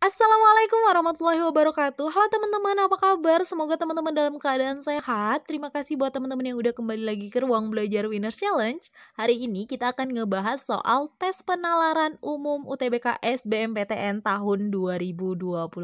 Assalamualaikum warahmatullahi wabarakatuh. Halo teman-teman, apa kabar? Semoga teman-teman dalam keadaan sehat. Terima kasih buat teman-teman yang udah kembali lagi ke ruang belajar Winner Challenge. Hari ini kita akan ngebahas soal tes penalaran umum UTBK SBMPTN tahun 2022.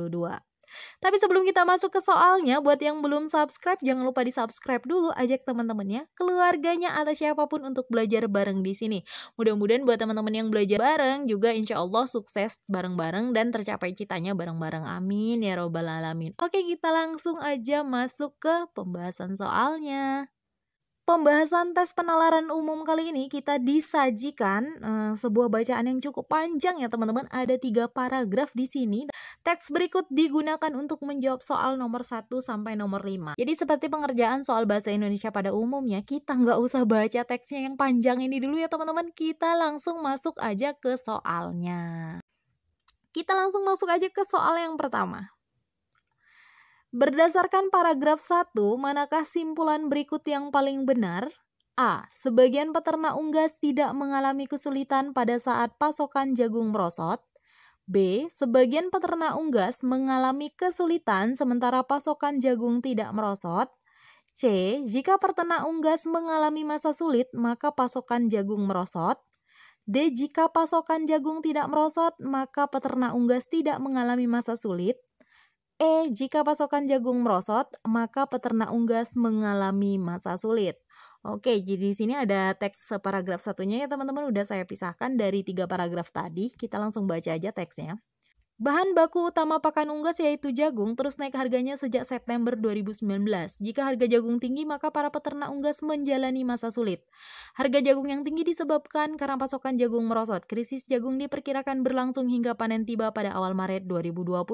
Tapi sebelum kita masuk ke soalnya, buat yang belum subscribe, jangan lupa di-subscribe dulu, ajak teman-temannya, keluarganya, atau siapapun untuk belajar bareng di sini. Mudah-mudahan buat teman-teman yang belajar bareng juga insya Allah sukses bareng-bareng dan tercapai citanya bareng-bareng. Amin ya robbal alamin. Oke, kita langsung aja masuk ke pembahasan soalnya. Pembahasan tes penalaran umum kali ini kita disajikan sebuah bacaan yang cukup panjang ya teman-teman. Ada 3 paragraf di sini. Teks berikut digunakan untuk menjawab soal nomor 1 sampai nomor 5. Jadi seperti pengerjaan soal bahasa Indonesia pada umumnya, kita nggak usah baca teksnya yang panjang ini dulu ya teman-teman. Kita langsung masuk aja ke soalnya. Kita langsung masuk aja ke soal yang pertama. Berdasarkan paragraf 1, manakah simpulan berikut yang paling benar? A. Sebagian peternak unggas tidak mengalami kesulitan pada saat pasokan jagung merosot. B. Sebagian peternak unggas mengalami kesulitan sementara pasokan jagung tidak merosot. C. Jika peternak unggas mengalami masa sulit, maka pasokan jagung merosot. D. Jika pasokan jagung tidak merosot, maka peternak unggas tidak mengalami masa sulit. E. Jika pasokan jagung merosot, maka peternak unggas mengalami masa sulit. Oke, jadi di sini ada teks paragraf satunya ya teman-teman, udah saya pisahkan dari 3 paragraf tadi. Kita langsung baca aja teksnya. Bahan baku utama pakan unggas yaitu jagung terus naik harganya sejak September 2019. Jika harga jagung tinggi, maka para peternak unggas menjalani masa sulit. Harga jagung yang tinggi disebabkan karena pasokan jagung merosot. Krisis jagung diperkirakan berlangsung hingga panen tiba pada awal Maret 2020.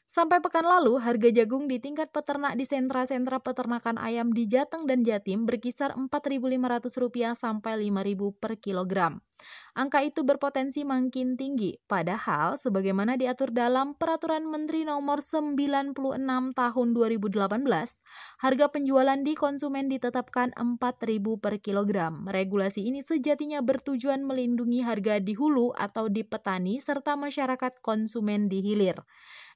Sampai pekan lalu, harga jagung di tingkat peternak di sentra-sentra peternakan ayam di Jateng dan Jatim berkisar Rp4.500 sampai Rp5.000 per kilogram. Angka itu berpotensi makin tinggi, padahal sebagaimana diatur dalam Peraturan Menteri Nomor 96 Tahun 2018, harga penjualan di konsumen ditetapkan Rp4.000 per kilogram. Regulasi ini sejatinya bertujuan melindungi harga di hulu atau di petani serta masyarakat konsumen di hilir.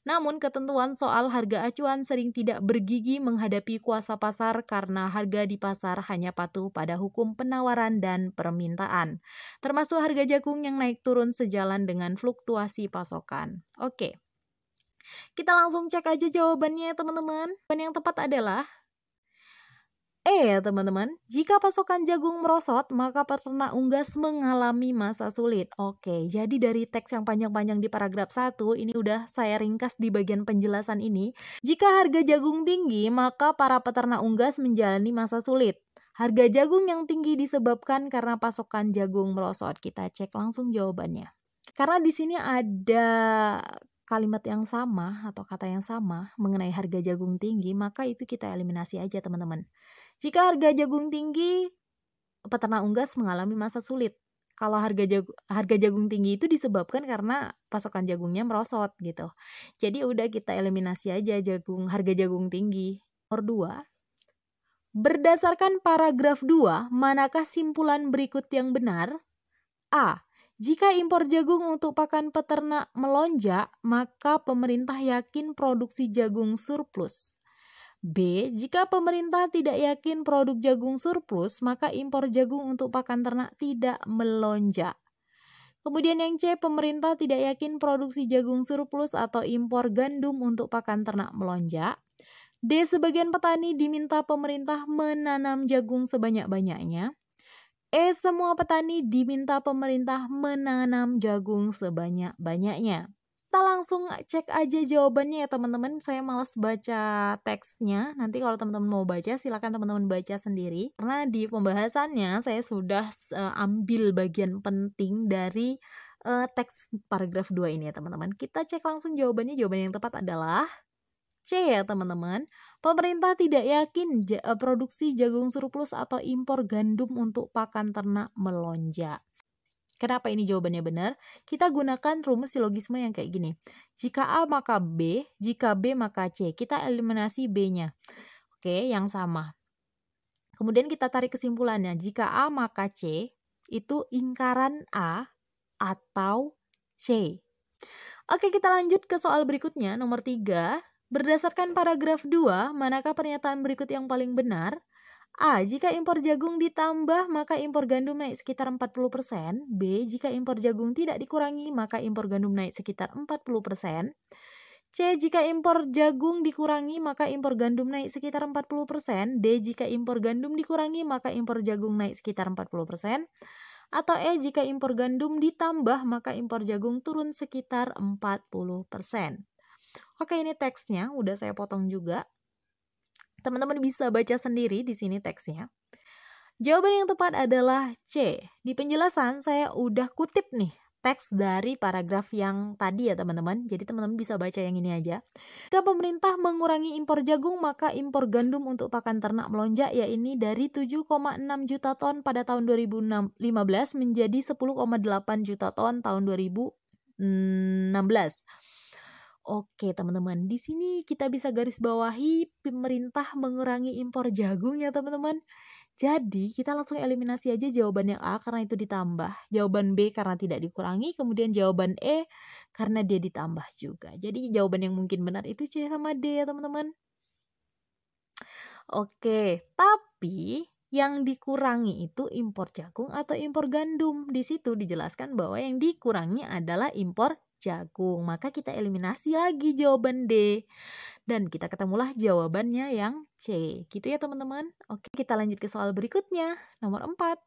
Namun, ketentuan soal harga acuan sering tidak bergigi menghadapi kuasa pasar karena harga di pasar hanya patuh pada hukum penawaran dan permintaan, termasuk harga jagung yang naik turun sejalan dengan fluktuasi pasokan. Oke, kita langsung cek aja jawabannya teman-teman. Jawaban yang tepat adalah ya teman-teman, jika pasokan jagung merosot, maka peternak unggas mengalami masa sulit. Oke, jadi dari teks yang panjang-panjang di paragraf 1, ini udah saya ringkas di bagian penjelasan ini. Jika harga jagung tinggi, maka para peternak unggas menjalani masa sulit. Harga jagung yang tinggi disebabkan karena pasokan jagung merosot. Kita cek langsung jawabannya. Karena di sini ada kalimat yang sama atau kata yang sama mengenai harga jagung tinggi, maka itu kita eliminasi aja teman-teman. Jika harga jagung tinggi, peternak unggas mengalami masa sulit. Kalau harga jagung tinggi itu disebabkan karena pasokan jagungnya merosot gitu. Jadi udah kita eliminasi aja harga jagung tinggi. Nomor 2. Berdasarkan paragraf 2, manakah simpulan berikut yang benar? A. Jika impor jagung untuk pakan peternak melonjak, maka pemerintah yakin produksi jagung surplus. B. Jika pemerintah tidak yakin produk jagung surplus, maka impor jagung untuk pakan ternak tidak melonjak. Kemudian yang C, pemerintah tidak yakin produksi jagung surplus atau impor gandum untuk pakan ternak melonjak. D. Sebagian petani diminta pemerintah menanam jagung sebanyak-banyaknya. E. Semua petani diminta pemerintah menanam jagung sebanyak-banyaknya. Kita langsung cek aja jawabannya ya teman-teman. Saya malas baca teksnya. Nanti kalau teman-teman mau baca, silakan teman-teman baca sendiri. Karena di pembahasannya saya sudah ambil bagian penting dari teks paragraf 2 ini ya teman-teman. Kita cek langsung jawabannya. Jawaban yang tepat adalah C ya teman-teman. Pemerintah tidak yakin produksi jagung surplus atau impor gandum untuk pakan ternak melonjak. Kenapa ini jawabannya benar? Kita gunakan rumus silogisme yang kayak gini. Jika A maka B, jika B maka C. Kita eliminasi B-nya. Oke, yang sama. Kemudian kita tarik kesimpulannya. Jika A maka C, itu ingkaran A atau C. Oke, kita lanjut ke soal berikutnya, nomor 3. Berdasarkan paragraf 2, manakah pernyataan berikut yang paling benar? A. Jika impor jagung ditambah, maka impor gandum naik sekitar 40%. B. Jika impor jagung tidak dikurangi, maka impor gandum naik sekitar 40%. C. Jika impor jagung dikurangi, maka impor gandum naik sekitar 40%. D. Jika impor gandum dikurangi, maka impor jagung naik sekitar 40%. Atau E. Jika impor gandum ditambah, maka impor jagung turun sekitar 40%. Oke, ini teksnya udah saya potong juga. Teman-teman bisa baca sendiri di sini teksnya. Jawaban yang tepat adalah C. Di penjelasan saya udah kutip nih teks dari paragraf yang tadi ya teman-teman. Jadi teman-teman bisa baca yang ini aja. Jika pemerintah mengurangi impor jagung, maka impor gandum untuk pakan ternak melonjak, yaitu dari 7,6 juta ton pada tahun 2015 menjadi 10,8 juta ton tahun 2016. Oke teman-teman, di sini kita bisa garis bawahi pemerintah mengurangi impor jagung ya teman-teman. Jadi kita langsung eliminasi aja jawabannya A karena itu ditambah, jawaban B karena tidak dikurangi, kemudian jawaban E karena dia ditambah juga. Jadi jawaban yang mungkin benar itu C sama D ya teman-teman. Oke, tapi yang dikurangi itu impor jagung atau impor gandum. Di situ dijelaskan bahwa yang dikurangi adalah impor jagung. Maka kita eliminasi lagi jawaban D. Dan kita ketemulah jawabannya yang C. Gitu ya teman-teman. Oke, kita lanjut ke soal berikutnya. Nomor 4.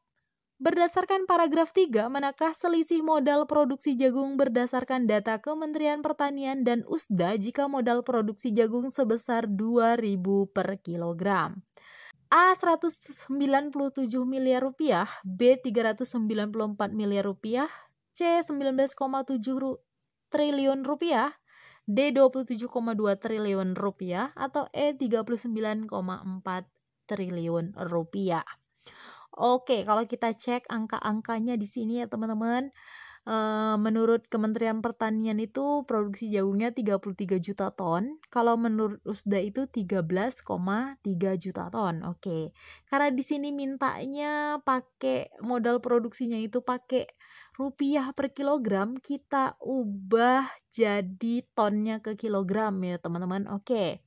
Berdasarkan paragraf 3, manakah selisih modal produksi jagung berdasarkan data Kementerian Pertanian dan USDA jika modal produksi jagung sebesar 2.000 per kilogram? A. 197 miliar rupiah, B. 394 miliar rupiah, C. 19,7 triliun rupiah, D. 27,2 triliun rupiah, atau E. 39,4 triliun rupiah. Oke, kalau kita cek angka-angkanya di sini ya teman-teman, menurut Kementerian Pertanian itu produksi jagungnya 33 juta ton, kalau menurut USDA itu 13,3 juta ton. Oke, karena di sini mintanya pakai modal produksinya itu pakai rupiah per kilogram, kita ubah jadi tonnya ke kilogram ya teman-teman. Oke,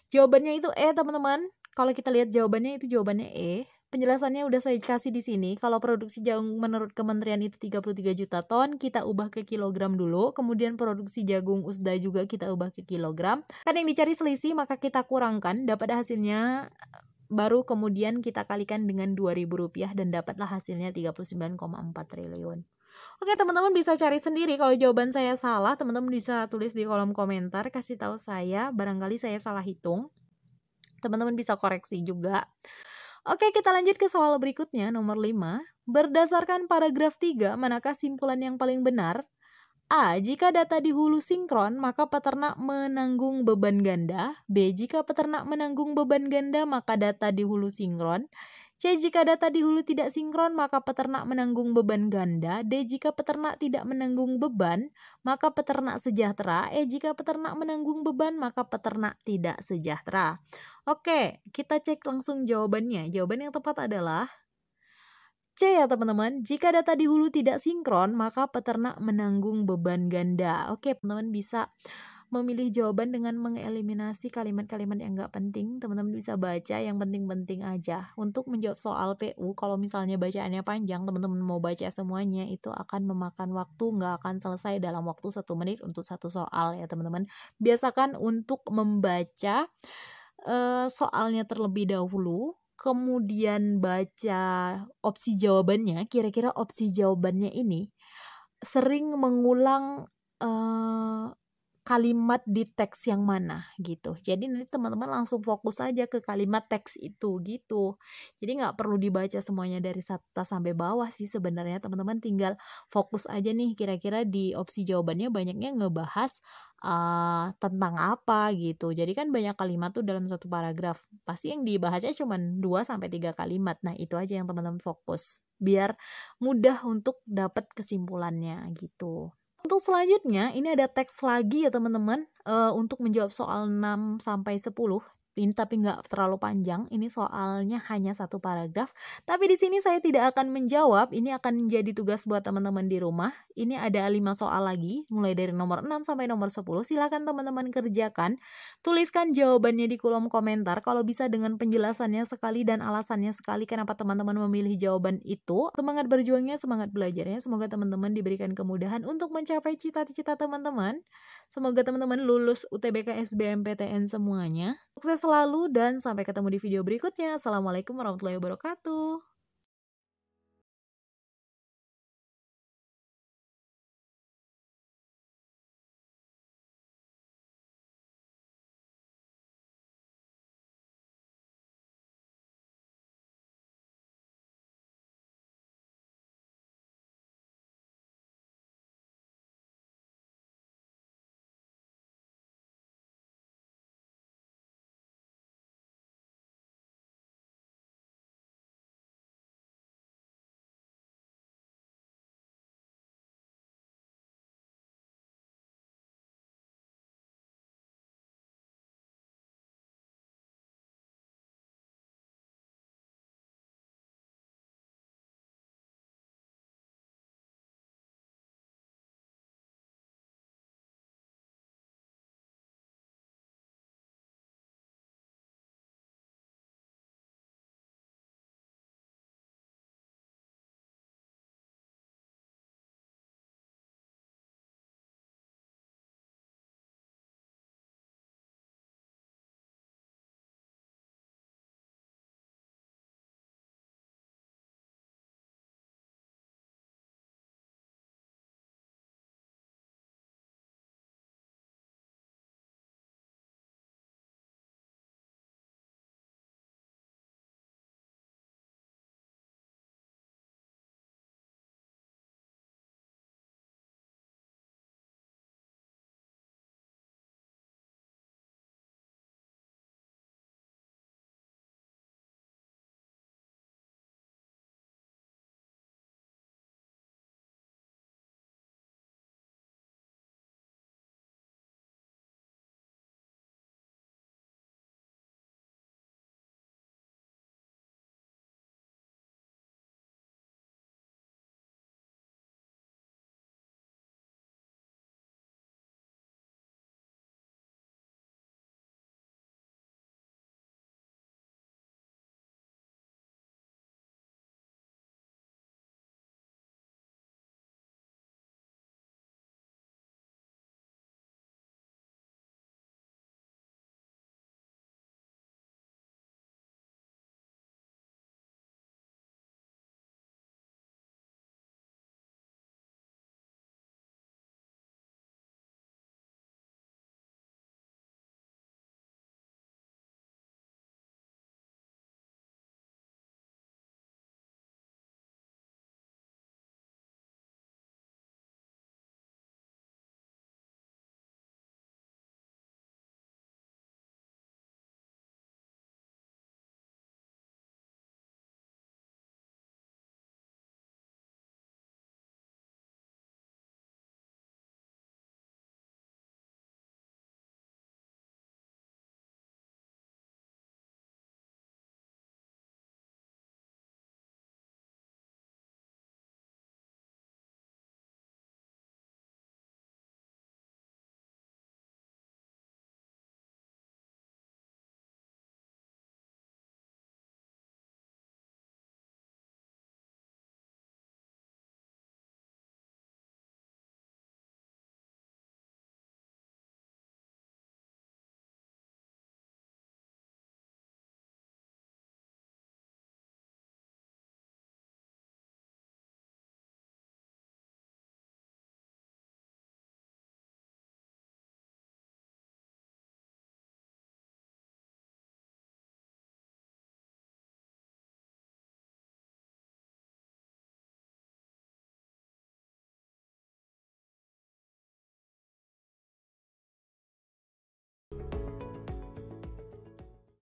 jawabannya itu E teman-teman. Kalau kita lihat jawabannya itu jawabannya E. Penjelasannya udah saya kasih di sini. Kalau produksi jagung menurut kementerian itu 33 juta ton, kita ubah ke kilogram dulu. Kemudian produksi jagung USDA juga kita ubah ke kilogram. Kan yang dicari selisih, maka kita kurangkan, dapat hasilnya, baru kemudian kita kalikan dengan 2.000 rupiah dan dapatlah hasilnya 39,4 triliun. Oke teman-teman bisa cari sendiri. Kalau jawaban saya salah, teman-teman bisa tulis di kolom komentar, kasih tahu saya, barangkali saya salah hitung. Teman-teman bisa koreksi juga. Oke, kita lanjut ke soal berikutnya, nomor 5. Berdasarkan paragraf 3, manakah simpulan yang paling benar? A. Jika data di hulu sinkron, maka peternak menanggung beban ganda. B. Jika peternak menanggung beban ganda, maka data di hulu sinkron. C. Jika data di hulu tidak sinkron, maka peternak menanggung beban ganda. D. Jika peternak tidak menanggung beban, maka peternak sejahtera. E. Jika peternak menanggung beban, maka peternak tidak sejahtera. Oke, kita cek langsung jawabannya. Jawaban yang tepat adalah C ya teman-teman. Jika data di hulu tidak sinkron, maka peternak menanggung beban ganda. Oke, teman-teman bisa memilih jawaban dengan mengeliminasi kalimat-kalimat yang nggak penting. Teman-teman bisa baca yang penting-penting aja. Untuk menjawab soal PU, kalau misalnya bacaannya panjang, teman-teman mau baca semuanya, itu akan memakan waktu, nggak akan selesai dalam waktu 1 menit untuk satu soal ya teman-teman. Biasakan untuk membaca soalnya terlebih dahulu, kemudian baca opsi jawabannya. Kira-kira opsi jawabannya ini sering mengulang kalimat di teks yang mana gitu. Jadi nanti teman-teman langsung fokus aja ke kalimat teks itu gitu. Jadi nggak perlu dibaca semuanya dari atas sampai bawah sih sebenarnya, teman-teman tinggal fokus aja nih kira-kira di opsi jawabannya banyaknya ngebahas tentang apa gitu. Jadi kan banyak kalimat tuh dalam satu paragraf. Pasti yang dibahasnya cuma 2-3 kalimat. Nah, itu aja yang teman-teman fokus biar mudah untuk dapat kesimpulannya gitu. Untuk selanjutnya, ini ada teks lagi ya teman-teman, untuk menjawab soal 6-10. ini tapi nggak terlalu panjang. Ini soalnya hanya satu paragraf. Tapi di sini saya tidak akan menjawab. Ini akan menjadi tugas buat teman-teman di rumah. Ini ada 5 soal lagi, mulai dari nomor 6 sampai nomor 10. Silakan teman-teman kerjakan. Tuliskan jawabannya di kolom komentar. Kalau bisa dengan penjelasannya sekali dan alasannya sekali kenapa teman-teman memilih jawaban itu. Semangat berjuangnya, semangat belajarnya. Semoga teman-teman diberikan kemudahan untuk mencapai cita-cita teman-teman. Semoga teman-teman lulus UTBK, SBMPTN semuanya. Sukses selalu dan sampai ketemu di video berikutnya. Assalamualaikum warahmatullahi wabarakatuh.